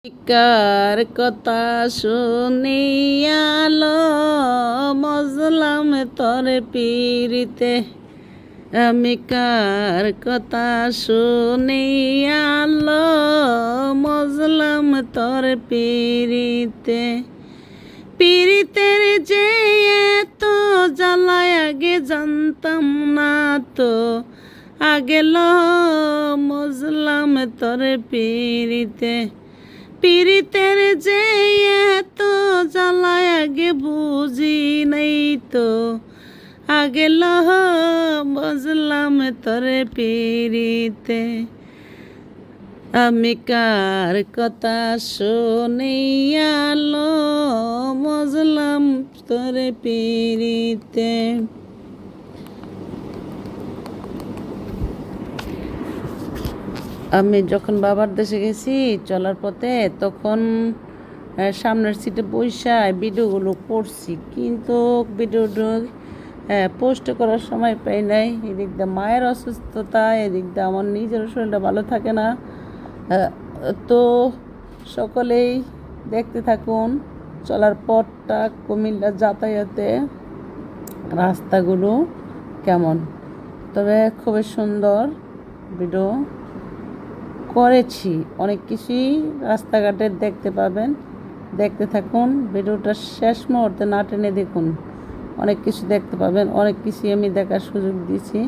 কার কথা শুনিয়ালো মজলাম তোর পীরিতে। আমি কার কথা শুনিয়ালো মজলাম তোর পীরিতে। পীরিতের যে এত জ্বালায় আগে জানতাম না তো, আগে মজলাম তোর পীরিতে। পীরিতের যে এত জ্বালায় আগে বুঝি নাই তো, আগে বুঝলাম তোরে পীরিতে। আমি কার কথা শুনিয়ালো বুঝলাম তোরে পীরিতে। আমি যখন বাবার দেশে গেছি চলার পথে, তখন সামনের সিটে বৈশা ভিডিওগুলো করছি, কিন্তু ভিডিওটা পোস্ট করার সময় পাই নাই। এদিক দিয়ে মায়ের অসুস্থতা, এদিক দিয়ে আমার নিজের শরীরটা ভালো থাকে না। তো সকলেই দেখতে থাকুন চলার পথটা, কুমিল্লা যাতায়াতে রাস্তাগুলো কেমন। তবে খুবই সুন্দর ভিডিও করেছি, অনেক কিছুই রাস্তাঘাটে দেখতে পাবেন। দেখতে থাকুন ভিডিওটা, শেষ মুহূর্তে না টেনে দেখুন, অনেক কিছু দেখতে পাবেন। অনেক কিছুই আমি দেখার সুযোগ দিয়েছি।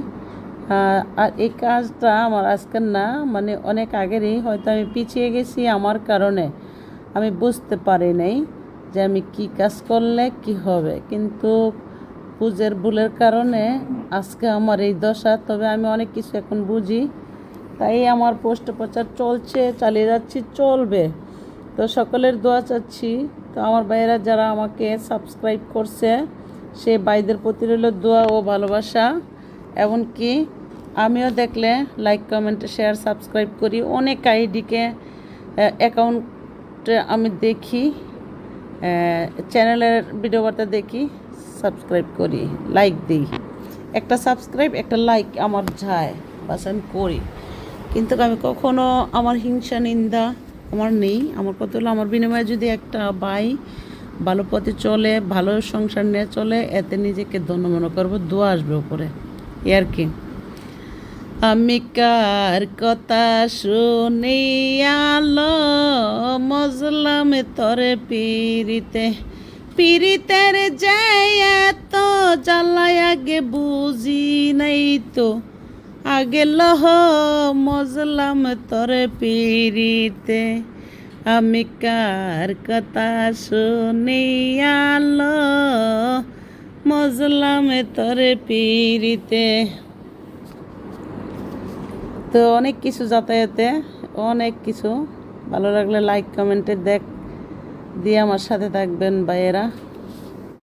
আর এই কাজটা আমার আজকের না, মানে অনেক আগেরই। হয়তো আমি পিছিয়ে গেছি আমার কারণে, আমি বুঝতে পারি নাই যে আমি কি কাজ করলে কি হবে, কিন্তু বুঝের ভুলের কারণে আজকে আমার এই দশা। তবে আমি অনেক কিছু এখন বুঝি, তাই আমার পোস্ট প্রচার চলছে, চালিয়ে যাচ্ছি, চলবে। তো সকলের দোয়া চাচ্ছি। তো আমার ভাইয়েরা যারা আমাকে সাবস্ক্রাইব করছে, সে ভাইদের প্রতি রইল দোয়া ও ভালোবাসা। এমনকি আমিও দেখলে লাইক, কমেন্ট, শেয়ার, সাবস্ক্রাইব করি। অনেক আইডিকে অ্যাকাউন্টে আমি দেখি, চ্যানেলের ভিডিও বার্তা দেখি, সাবস্ক্রাইব করি, লাইক দিই। একটা সাবস্ক্রাইব, একটা লাইক আমার যায়, বাস আমি করি। কিন্তু আমি কখনো আমার হিংসা নিন্দা আমার নেই। আমার কথা হলো, আমার বিনিময়ে যদি একটা ভাই ভালো পথে চলে, ভালো সংসার নিয়ে চলে, এতে নিজেকে ধন্য মনে করবো, দোয়া আসবে উপরে, আর কি। আমি কার কথা শুনিয়ালো মজলাম তোরে পীরিতে। পীরিতের যে এত জ্বালায় আগে বুঝি নাই তো, আগে মজলাম তোরে পীরিতে। আমি কার কথা শুনিয়ালো মজলাম তোরে পীরিতে। তো অনেক কিছু যাতায়াতে, অনেক কিছু ভালো লাগলে লাইক, কমেন্টে দিয়ে আমার সাথে থাকবেন ভাইয়েরা।